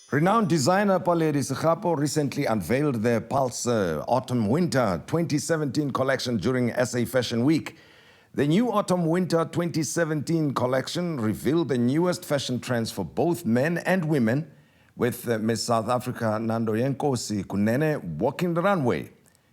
Renowned designer Paledi Segapo recently unveiled their Palse Autumn-Winter 2017 collection during SA Fashion Week. The new Autumn-Winter 2017 collection revealed the newest fashion trends for both men and women, with Miss South Africa Ntandoyenkosi Kunene walking the runway.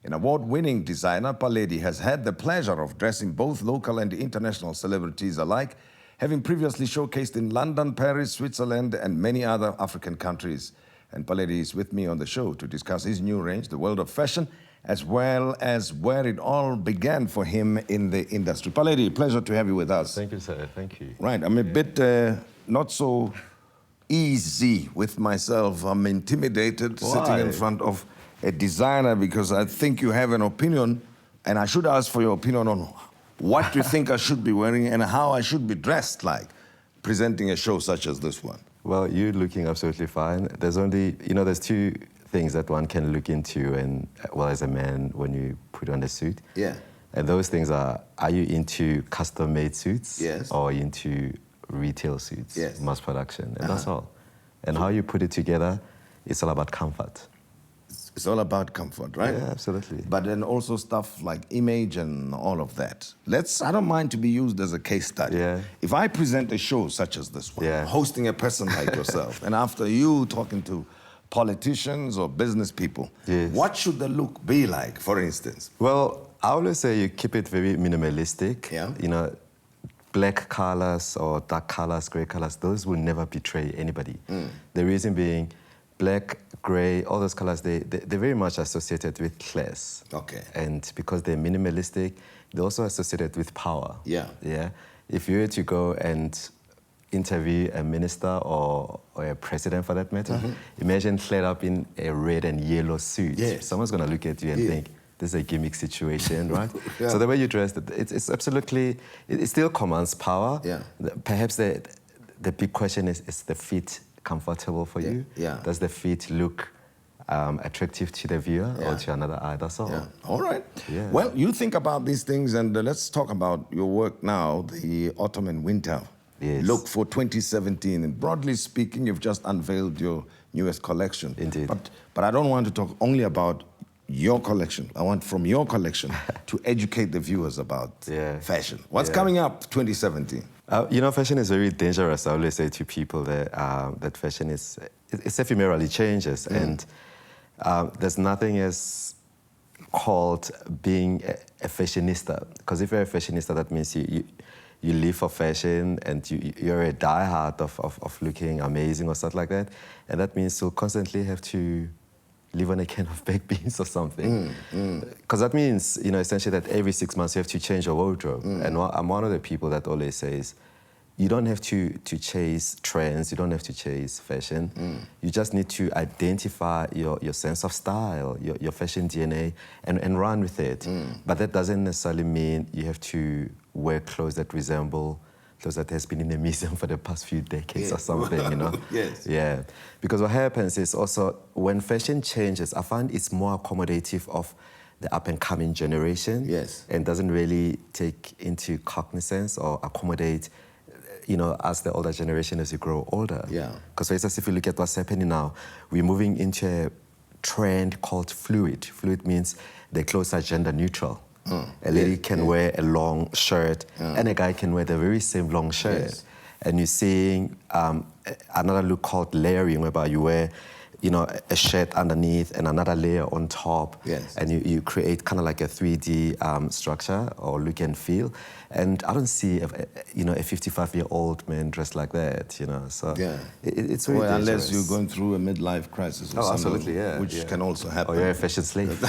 An award-winning designer, Paledi has had the pleasure of dressing both local and international celebrities alike, having previously showcased in London, Paris, Switzerland, and many other African countries. And Paledi is with me on the show to discuss his new range, the world of fashion, as well as where it all began for him in the industry. Paledi, pleasure to have you with us. Thank you, sir. Thank you. Right, I'm a bit not so easy with myself. I'm intimidated sitting in front of a designer because I think you have an opinion, and I should ask for your opinion on what you think I should be wearing and how I should be dressed like presenting a show such as this one. Well, you're looking absolutely fine. There's only, there's two things that one can look into, and well, as a man, when you put on a suit. Yeah. And those things are you into custom-made suits? Yes. Or are you into retail suits? Yes. Mass production, and that's all. And how you put it together, it's all about comfort. It's all about comfort, right? Yeah, absolutely. But then also stuff like image and all of that. I don't mind to be used as a case study. Yeah. If I present a show such as this one, hosting a person like yourself, and after you talking to politicians or business people, what should the look be like, for instance? Well, I always say you keep it very minimalistic. Yeah. Black colors or dark colors, gray colors, those will never betray anybody. The reason being, black, gray, all those colors, they're very much associated with class. Okay. And because they're minimalistic, they're also associated with power. Yeah. Yeah. If you were to go and interview a minister or a president for that matter, imagine clad up in a red and yellow suit. Yes. Someone's going to look at you and think, this is a gimmick situation, right? So the way you dress, it's absolutely, it still commands power. Yeah. Perhaps the big question is the fit comfortable for you? Yeah. Does the fit look attractive to the viewer or to another eye? That's all. Yeah. All right. Yeah. Well, you think about these things, and let's talk about your work now, the autumn and winter look for 2017. And broadly speaking, you've just unveiled your newest collection. Indeed. But I don't want to talk only about your collection. I want from your collection to educate the viewers about fashion. What's coming up 2017? Fashion is very dangerous. I always say to people that fashion it's ephemeral, it changes, and there's nothing as called being a fashionista. Because if you're a fashionista, that means you live for fashion and you're a diehard of looking amazing or stuff like that, and that means you'll constantly have to live on a can of baked beans or something. Because that means, essentially that every 6 months you have to change your wardrobe. And I'm one of the people that always says, you don't have to chase trends, you don't have to chase fashion. You just need to identify your sense of style, your fashion DNA, and run with it. But that doesn't necessarily mean you have to wear clothes that resemble clothes that has been in a museum for the past few decades or something, Yes. Yeah. Because what happens is also, when fashion changes, I find it's more accommodative of the up-and-coming generation. Yes. And doesn't really take into cognizance or accommodate, as the older generation as you grow older. Yeah. Because for instance, if you look at what's happening now, we're moving into a trend called fluid. Fluid means the clothes are gender neutral. A lady can wear a long shirt, and a guy can wear the very same long shirt. Yes. And you're seeing another look called layering, whereby you wear, a shirt underneath and another layer on top. Yes. And you create kind of like a 3D structure or look and feel. And I don't see a 55-year-old man dressed like that, So it's very dangerous. Unless you're going through a midlife crisis or something, absolutely, which can also happen. Or you're a fashion slave.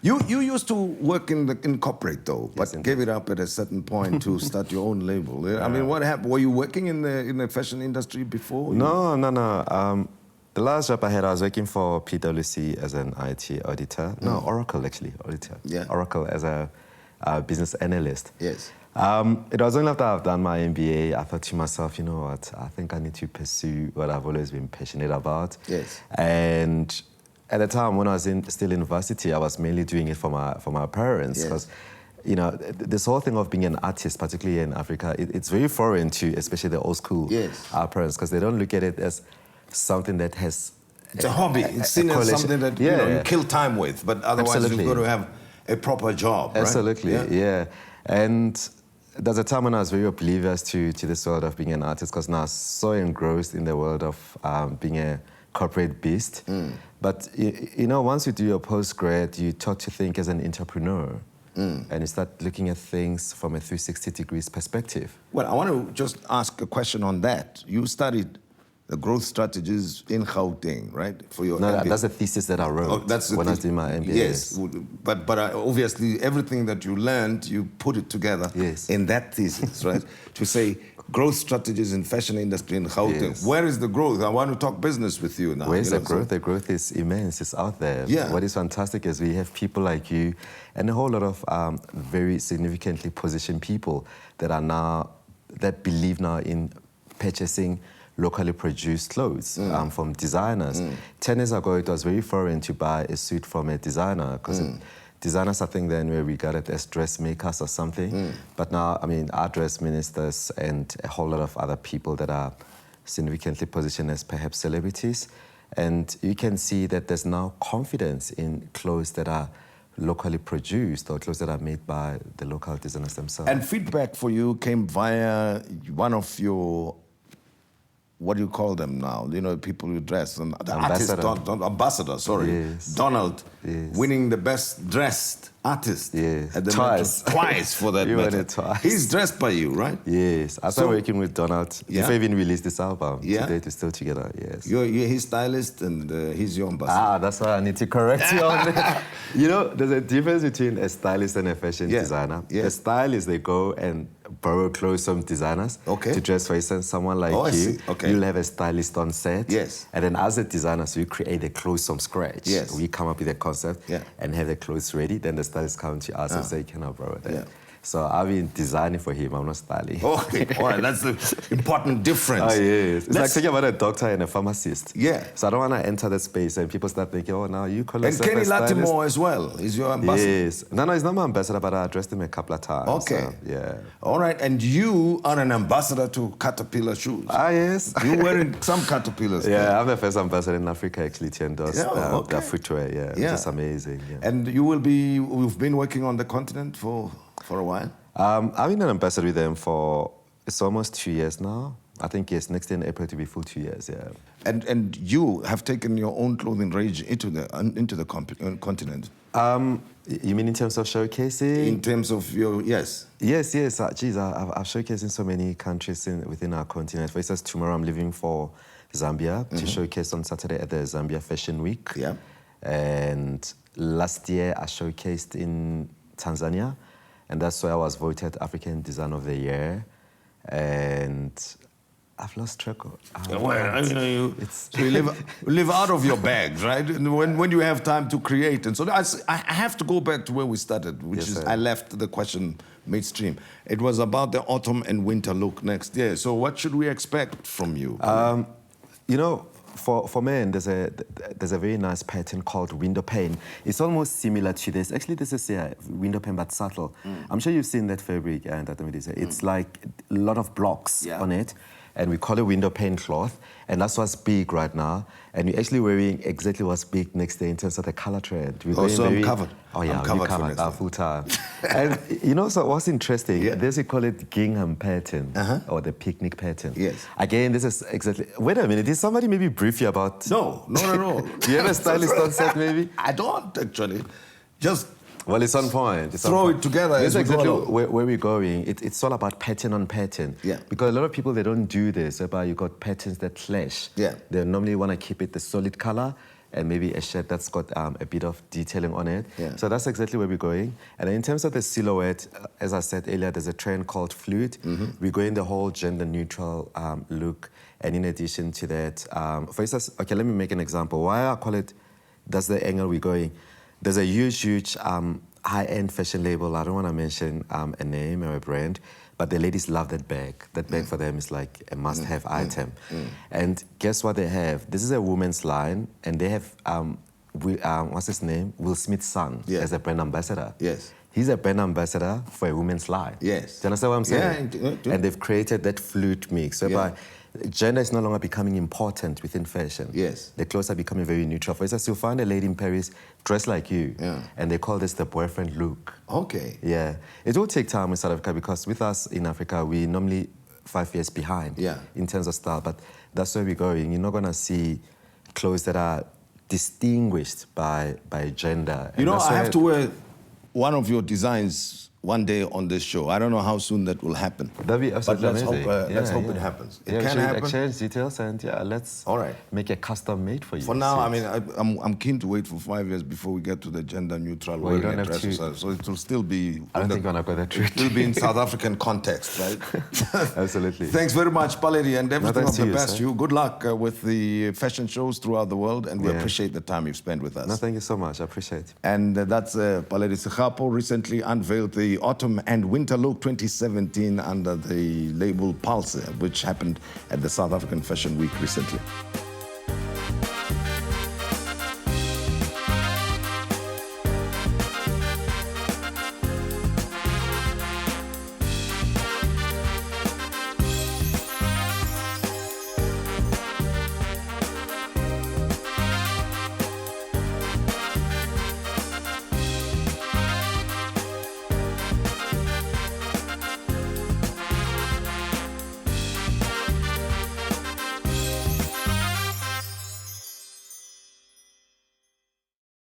You used to work in corporate, though, but gave it up at a certain point to start your own label. I mean, what happened? Were you working in the fashion industry before? No. The last job I had, I was working for PwC as an IT auditor. No, Oracle, actually, auditor. Yeah. Oracle as a business analyst. Yes. It was only after I've done my MBA, I thought to myself, you know what, I think I need to pursue what I've always been passionate about. Yes. And at the time when I was still in university, I was mainly doing it for my parents, because this whole thing of being an artist, particularly in Africa, it's very foreign to especially the old school parents, because they don't look at it as something that has... It's a hobby. It's seen as something that you kill time with, but otherwise you've got to have a proper job, right? Absolutely, yeah. And there's a time when I was very oblivious to this world of being an artist, because now I'm so engrossed in the world of being a corporate beast. But once you do your postgrad, you taught to think as an entrepreneur. And you start looking at things from a 360 degrees perspective. Well, I want to just ask a question on that. You studied the growth strategies in Gauteng, right? For your MBA. That's the thesis that I wrote when I was doing my MBA. Yes, but obviously everything that you learned, you put it together in that thesis, right? To say growth strategies in fashion industry in Gauteng. Yes. Where is the growth? I want to talk business with you now. Where's the growth? The growth is immense. It's out there. Yeah. What is fantastic is we have people like you and a whole lot of very significantly positioned people that believe now in purchasing locally produced clothes from designers. 10 years ago, it was very foreign to buy a suit from a designer, because designers, I think, then were regarded as dressmakers or something. But now, I mean, our dress ministers and a whole lot of other people that are significantly positioned as perhaps celebrities. And you can see that there's now confidence in clothes that are locally produced or clothes that are made by the local designers themselves. And feedback for you came via one of your... What do you call them now? People who dress. And the ambassador, sorry. Yes. Donald, winning the best dressed artist. Yes. At the twice for that matter. Twice. He's dressed by you, right? Yes. I started working with Donald before even released this album. Yeah. Today we're still together, yes. You're his stylist and he's your ambassador. That's why I need to correct you on that. There's a difference between a stylist and a fashion designer. Yeah. The stylists, they go and borrow clothes from designers to dress. For instance, someone like you, you'll have a stylist on set. Yes. And then as a designer, so you create the clothes from scratch. Yes. We come up with a concept and have the clothes ready. Then the stylist come to us and say, can I borrow that? Yeah. So I've been designing for him, I'm not styling. Okay, all right, that's the important difference. Yes. It's like thinking about a doctor and a pharmacist. Yeah. So I don't want to enter that space and people start thinking, now you call yourself And Kenny a stylist. Latimore as well, is your ambassador? Yes. No, he's not my ambassador, but I addressed him a couple of times. Okay. So, yeah. All right, and you are an ambassador to Caterpillar shoes. Yes. You're wearing some Caterpillars. Yeah, I'm the first ambassador in Africa actually to endorse their footwear, which is amazing. Yeah. And you've been working on the continent for a while? I've been an ambassador with them it's almost 2 years now. I think, yes, next year in April to be full 2 years, yeah. And you have taken your own clothing range into the continent? You mean in terms of showcasing? In terms of your, yes. Yes. Geez, I've showcased in so many countries within our continent. For instance, tomorrow I'm leaving for Zambia to showcase on Saturday at the Zambia Fashion Week. Yeah. And last year I showcased in Tanzania. And that's why I was voted African Designer of the Year. And I've lost track of... you live out of your bags, right? When you have time to create. And so I have to go back to where we started, which is I left the question midstream. It was about the autumn and winter look next year. So what should we expect from you? For men, there's a very nice pattern called window pane. It's almost similar to this. Actually, this is window pane, but subtle. I'm sure you've seen that fabric, and it's like a lot of blocks on it, and we call it window pane cloth, and that's what's big right now. And we're actually wearing exactly what's big next day in terms of the color trend. I'm covered. Oh yeah, I'm we're covered full time. And so what's interesting, there's we call it gingham pattern or the picnic pattern. Yes. Again, this is exactly. Wait a minute, did somebody maybe brief you about? No. Do you have a stylist on set maybe? I don't actually. Just. Well, it's on point. Throw it together. That's exactly where we're going. It's all about pattern on pattern. Yeah. Because a lot of people, they don't do this. You got patterns that clash. Yeah. They normally want to keep it the solid color and maybe a shirt that's got a bit of detailing on it. Yeah. So that's exactly where we're going. And in terms of the silhouette, as I said earlier, there's a trend called fluid. We're going the whole gender-neutral look. And in addition to that, for instance, okay, let me make an example. Why I call it, that's the angle we're going. There's a huge high-end fashion label. I don't want to mention a name or a brand, but the ladies love that bag. That bag for them is like a must-have item. And guess what they have? This is a women's line, and they have, what's his name? Will Smith's son as a brand ambassador. Yes. he's a brand ambassador for a women's line. Yes. Do you understand what I'm saying? Yeah. And they've created that flute mix whereby gender is no longer becoming important within fashion. Yes. The clothes are becoming very neutral. For instance, you'll find a lady in Paris dressed like you, Yeah. and they call this the boyfriend look. Okay. Yeah. It will take time in South Africa because with us in Africa, we normally 5 years behind in terms of style, but that's where we're going. You're not going to see clothes that are distinguished by gender. You know, I have to wear one of your designs one day on this show. I don't know how soon that will happen. That'd be absolutely amazing. Let's hope it happens. It can we happen. Exchange details and let's make a custom made for you. For now, I mean, I'm keen to wait for 5 years before we get to the gender neutral wearing a dress. So it will still be. I don't think we're not going that route. It will be in South African context, right? Absolutely. Thanks very much, Paledi, and everything of the best. You. Good luck with the fashion shows throughout the world, and we appreciate the time you've spent with us. No, thank you so much. I appreciate it. And that's Paledi Segapo recently unveiled the Autumn and Winter Look 2017 under the label Palse, which happened at the South African Fashion Week recently.